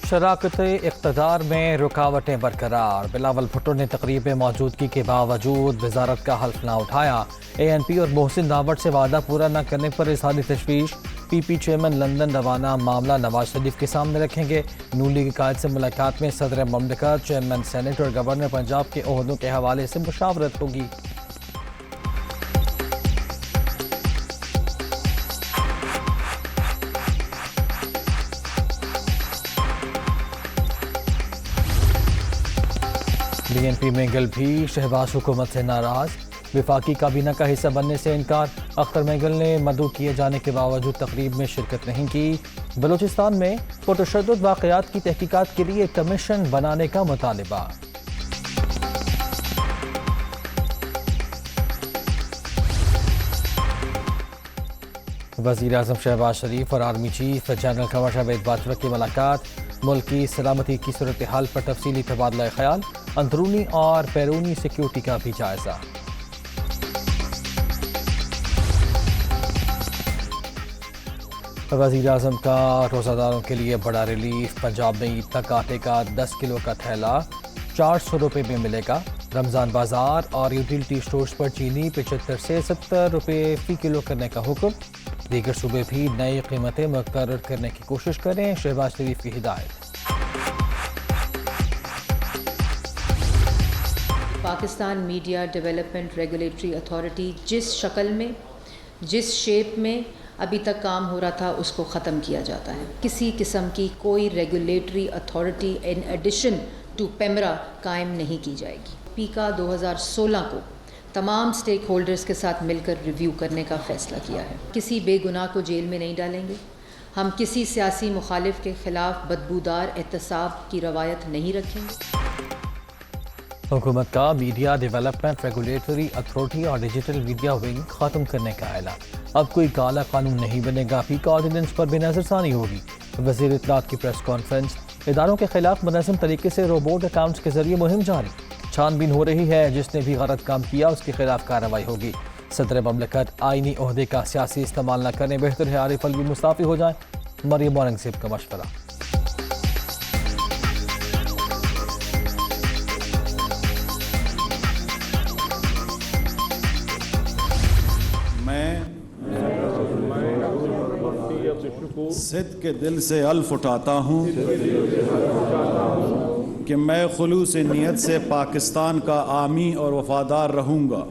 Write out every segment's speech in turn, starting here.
شراکت اقتدار میں رکاوٹیں برقرار، بلاول بھٹو نے تقریب میں موجودگی کے باوجود وزارت کا حلف نہ اٹھایا۔ اے این پی اور محسن داوڑ سے وعدہ پورا نہ کرنے پر اظہار تشویش، پی پی چیئرمین لندن روانہ، معاملہ نواز شریف کے سامنے رکھیں گے۔ نون لیگ قائد سے ملاقات میں صدر مملکت، چیئرمین سینیٹ اور گورنر پنجاب کے عہدوں کے حوالے سے مشاورت ہوگی۔ بی این پی میں گل بھی شہباز حکومت سے ناراض، وفاقی کابینہ کا حصہ بننے سے انکار۔ اختر مینگل نے مدعو کیے جانے کے باوجود تقریب میں شرکت نہیں کی۔ بلوچستان میں پرتشدد واقعات کی تحقیقات کے لیے کمیشن بنانے کا مطالبہ۔ وزیر اعظم شہباز شریف اور army chief general Qamar Javed Bajwa کی ملاقات، ملک کی سلامتی کی صورتحال پر تفصیلی تبادلہ خیال، اندرونی اور بیرونی سیکیورٹی کا بھی جائزہ۔ وزیر اعظم کا روزہ داروں کے لیے بڑا ریلیف، پنجاب میں عید تک آٹے کا 10 کلو کا تھیلا 400 روپے میں ملے گا۔ رمضان بازار اور یوٹیلیٹی سٹورز پر چینی 75 سے 70 روپے فی کلو کرنے کا حکم، دیگر صوبے بھی نئی قیمتیں مقرر کرنے کی کوشش کریں، شہباز شریف کی ہدایت۔ Pakistan media development regulatory authority جس شکل میں، جس شیپ میں ابھی تک کام ہو رہا تھا اس کو ختم کیا جاتا ہے۔ کسی قسم کی کوئی regulatory authority in addition to PEMRA قائم نہیں کی جائے گی۔ پیکا 2016 کو تمام سٹیک ہولڈرز کے ساتھ مل کر ریویو کرنے کا فیصلہ کیا ہے۔ کسی بے گناہ کو جیل میں نہیں ڈالیں گے۔ ہم کسی سیاسی مخالف کے خلاف بدبودار احتساب کی روایت نہیں رکھیں گے۔ حکومت کا میڈیا ڈیولپمنٹ ریگولیٹری اتھارٹی اور ڈیجیٹل میڈیا ونگ ختم کرنے کا اعلان۔ اب کوئی کالا قانون نہیں بنے گا، پیکا آرڈیننس پر بھی نظر ثانی ہوگی۔ وزیر اطلاعات کی پریس کانفرنس، اداروں کے خلاف منظم طریقے سے روبوٹ اکاؤنٹس کے ذریعے مہم جاری، چھان بین ہو رہی ہے، جس نے بھی غلط کام کیا اس کے خلاف کارروائی ہوگی۔ صدر مملکت آئینی عہدے کا سیاسی استعمال نہ کریں، بہتر ہے عارف الوی مستعفی ہو جائیں، مریم اورنگزیب کا مشورہ۔ صدق کے دل سے الف اٹھاتا ہوں کہ میں خلوص نیت سے پاکستان کا حامی اور وفادار رہوں گا۔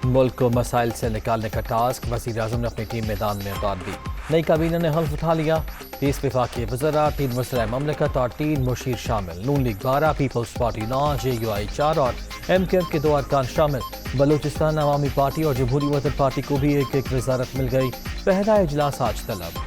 ملک کو مسائل سے نکالنے کا ٹاسک، وزیر اعظم نے اپنی ٹیم میدان میں اتار دی۔ نئی کابینہ نے حلف اٹھا لیا، 30 وفاقی وزراء، 3 وزرائے مملکت اور 3 مشیر شامل۔ Noon League 12، Peoples Party 9، J U I 4 اور ایم کیو کے 2 ارکان شامل۔ بلوچستان عوامی پارٹی اور جمہوری وطن پارٹی کو بھی ایک ایک وزارت مل گئی۔ پہلا اجلاس آج طلب۔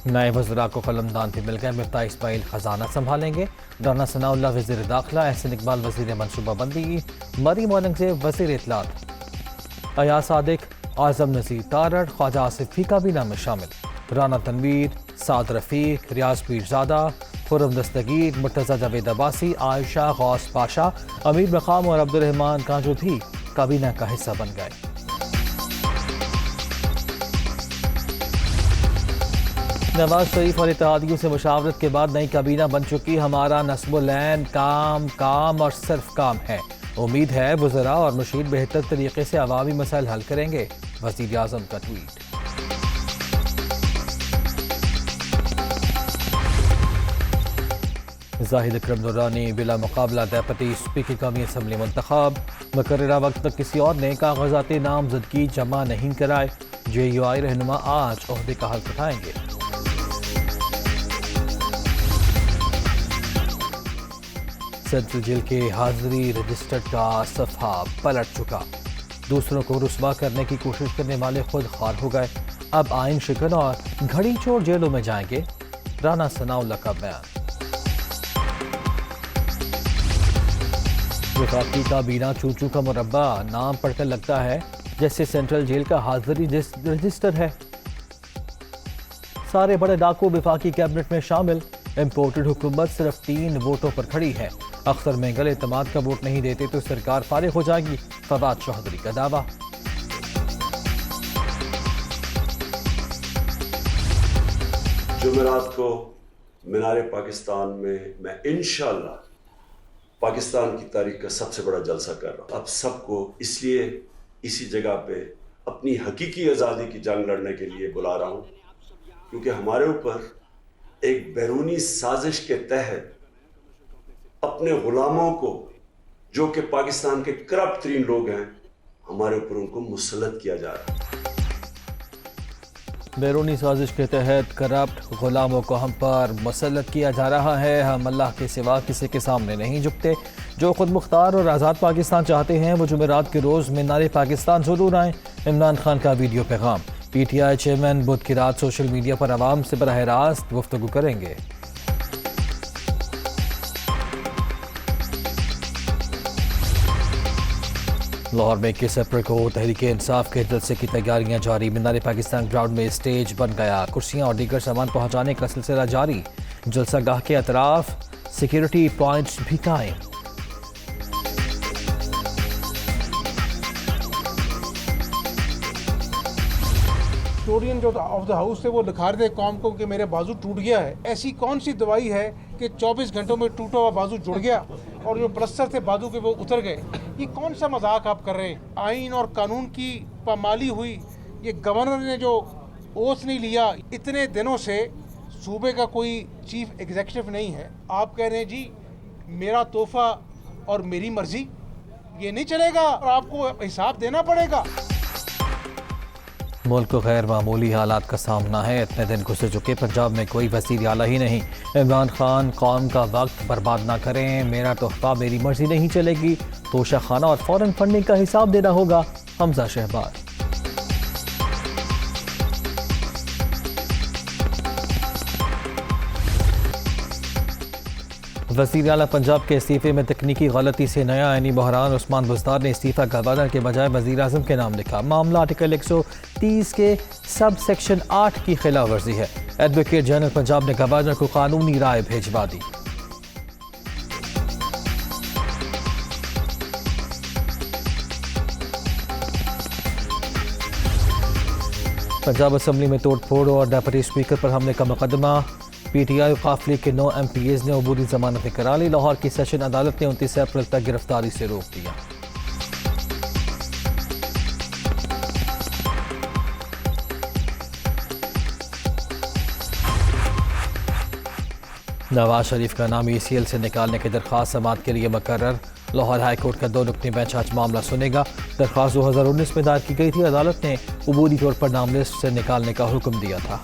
نئے وزراء کو قلمدان بھی مل گئے، مفتاح اسماعیل خزانہ سنبھالیں گے، رانا ثناء اللہ وزیر داخلہ، احسن اقبال وزیر منصوبہ بندی، مریم اورنگزیب وزیر اطلاعات، ایاز صادق، اعظم نذیر تارڑ، خواجہ آصف بھی کابینہ میں شامل۔ رانا تنویر، سعد رفیق، ریاض پیرزادہ، خرم دستگیر، مرتضی جاوید عباسی، عائشہ، غوث پاشا، امیر مقام اور عبدالرحمان کانجو بھی کابینہ کا حصہ بن گئے۔ نواز شریف اور اتحادیوں سے مشاورت کے بعد نئی کابینہ بن چکی، ہمارا نصب العین کام اور صرف کام ہے، امید ہے وزراء اور مشیر بہتر طریقے سے عوامی مسائل حل کریں گے، وزیر اعظم کا ٹویٹ۔ زاہد اکرم نورانی بلا مقابلہ ڈیپٹی اسپیکر قومی اسمبلی منتخب، مقررہ وقت تک کسی اور نے کاغذات نامزدگی جمع نہیں کرائے، جے یو آئی رہنما آج عہدے کا حلف اٹھائیں گے۔ سینٹرل جیل کے حاضری رجسٹر کا صفحہ پلٹ چکا، دوسروں کو رسوا کرنے کی کوشش کرنے والے خود خوار ہو گئے، اب آئین شکن اور گھڑی چور جیلوں میں جائیں گے، رانا ثناء اللہ کا بیان۔ وفاقی کابینہ چوچو کا مربع، نام پڑھ کر لگتا ہے جیسے سینٹرل جیل کا حاضری رجسٹر ہے۔ سارے بڑے ڈاکو وفاقی کیبنٹ میں شامل، امپورٹڈ حکومت صرف 3 ووٹوں پر کھڑی ہے۔ اختر مینگل اعتماد کا ووٹ نہیں دیتے تو سرکار فارغ ہو جائے گی، فواد چوہدری کا دعویٰ۔ جمعرات کو مینار پاکستان میں انشاءاللہ پاکستان کی تاریخ کا سب سے بڑا جلسہ کر رہا ہوں۔ اب سب کو اس لیے اسی جگہ پہ اپنی حقیقی آزادی کی جنگ لڑنے کے لیے بلا رہا ہوں، کیونکہ ہمارے اوپر ایک بیرونی سازش کے تحت اپنے غلاموں کو، جو کہ پاکستان کے کرپٹ ترین لوگ ہیں، ہمارے اوپر ان کو مسلط کیا جا رہا ہے۔ بیرونی سازش کے تحت کرپٹ غلاموں کو ہم پر مسلط کیا جا رہا ہے۔ ہم اللہ کے سوا کسی کے سامنے نہیں جھکتے۔ جو خود مختار اور آزاد پاکستان چاہتے ہیں وہ جمعرات کے روز مینار پاکستان ضرور آئیں۔ عمران خان کا ویڈیو پیغام۔ پی ٹی آئی چیئرمین بدھ کی رات سوشل میڈیا پر عوام سے براہ راست گفتگو کریں گے۔ لاہور میں 21 اپریل کو تحریک انصاف کے جلسے کی تیاریاں جاری۔ مینار پاکستان گراؤنڈ میں اسٹیج بن گیا، کرسیاں اور دیگر سامان پہنچانے کا سلسلہ جاری۔ جلسہ گاہ کے اطراف سیکیورٹی پوائنٹس بھی قائم۔ ہسٹورین جو آف دا ہاؤس تھے وہ دکھا رہے تھے قوم کو کہ میرے بازو ٹوٹ گیا ہے۔ ایسی کون سی دوائی ہے کہ 24 گھنٹوں میں ٹوٹا ہوا بازو جڑ گیا اور جو پلسٹر تھے بازو کے وہ اتر گئے؟ یہ کون سا مذاق آپ کر رہے ہیں؟ آئین اور قانون کی پامالی ہوئی۔ یہ گورنر نے جو اوتھ نہیں لیا، اتنے دنوں سے صوبے کا کوئی چیف ایگزیکٹو نہیں ہے، آپ کہہ رہے ہیں جی میرا تحفہ اور میری مرضی؟ یہ نہیں چلے گا اور آپ کو حساب دینا پڑے گا۔ ملک کو غیر معمولی حالات کا سامنا ہے۔ اتنے دن گزر چکے، پنجاب میں کوئی وزیر اعلیٰ ہی نہیں۔ عمران خان قوم کا وقت برباد نہ کریں، میرا تحفہ میری مرضی نہیں چلے گی، توشہ خانہ اور فوراً فنڈنگ کا حساب دینا ہوگا۔ حمزہ شہباز۔ وزیر اعلیٰ پنجاب کے استعفے میں تکنیکی غلطی سے نیا آئینی بحران۔ عثمان بزدار نے استعفیٰ گورنر کے بجائے وزیر اعظم کے نام لکھا۔ معاملہ آرٹیکل 130 کے سب سیکشن 8 کی خلاف ورزی ہے۔ ایڈوکیٹ جنرل پنجاب نے گورنر کو قانونی رائے بھیجوا دی۔ پنجاب اسمبلی میں توڑ پھوڑ اور ڈیپٹی اسپیکر پر حملے کا مقدمہ۔ پی ٹی آئی قافلے کے 9 ایم پی ایز نے عبوری ضمانتیں کرا لی۔ لاہور کی سیشن عدالت نے 29 اپریل تک گرفتاری سے روک دیا۔ نواز شریف کا نام ای سی ایل سے نکالنے کی درخواست سماعت کے لیے مقرر۔ لاہور ہائی کورٹ کا 2 رکنی بینچ آج معاملہ سنے گا۔ درخواست 2019 میں دائر کی گئی تھی۔ عدالت نے عبوری طور پر نام لسٹ سے نکالنے کا حکم دیا تھا۔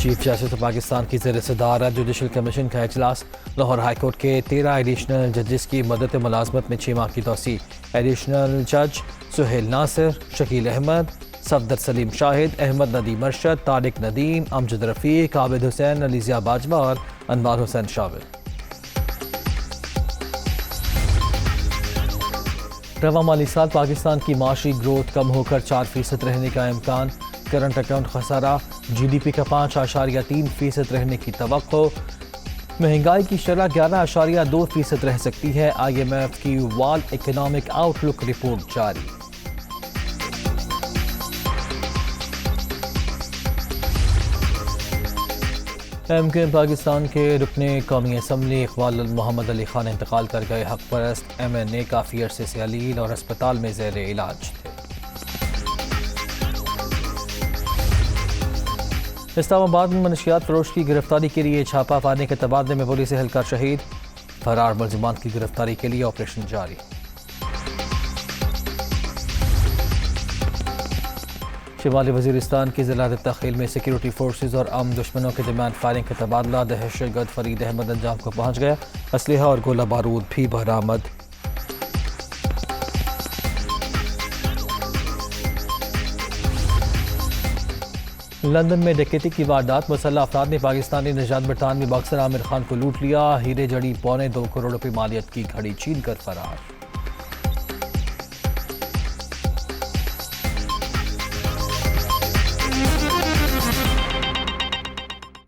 چیف جسٹس پاکستان کی زیر صدارت جوڈیشل کمیشن کا اجلاس۔ لاہور ہائی کورٹ کے 13 ایڈیشنل ججز کی مدت ملازمت میں 6 ماہ کی توسیع۔ ایڈیشنل جج سہیل ناصر، شکیل احمد، صفدر سلیم شاہد، احمد ندیم ارشد، طارق ندیم، امجد رفیق، عابد حسین، علیزیہ باجوہ اور انوار حسین شامل۔ رواں مالی سال پاکستان کی معاشی گروتھ کم ہو کر 4% رہنے کا امکان۔ کرنٹ اکاؤنٹ خسارہ جی ڈی پی کا 5.3% رہنے کی توقع۔ مہنگائی کی شرح 11.2% رہ سکتی ہے۔ آئی ایم ایف کی ورلڈ اکنامک آؤٹ لک رپورٹ جاری۔ ایم کیو ایم پاکستان کے رکن قومی اسمبلی اقبال محمد علی خان انتقال کر گئے۔ حق پرست ایم این اے کافی عرصے سے علیل اور ہسپتال میں زیر علاج تھے۔ اسلام آباد میں منشیات فروش کی گرفتاری کے لیے چھاپہ مارنے کے تبادلے میں پولیس اہلکار شہید۔ فرار ملزمان کی گرفتاری کے لیے آپریشن جاری۔ شمالی وزیرستان کی ضلع تخیل میں سیکیورٹی فورسز اور عام دشمنوں کے درمیان فائرنگ کا تبادلہ۔ دہشت گرد فرید احمد انجام کو پہنچ گیا۔ اسلحہ اور گولہ بارود بھی برآمد۔ لندن میں ڈکیتی کی واردات، مسلح افراد نے پاکستانی نژاد برطانوی باکسر عامر خان کو لوٹ لیا۔ ہیرے جڑی 2.25 کروڑ روپے مالیت کی گھڑی چھین کر فرار۔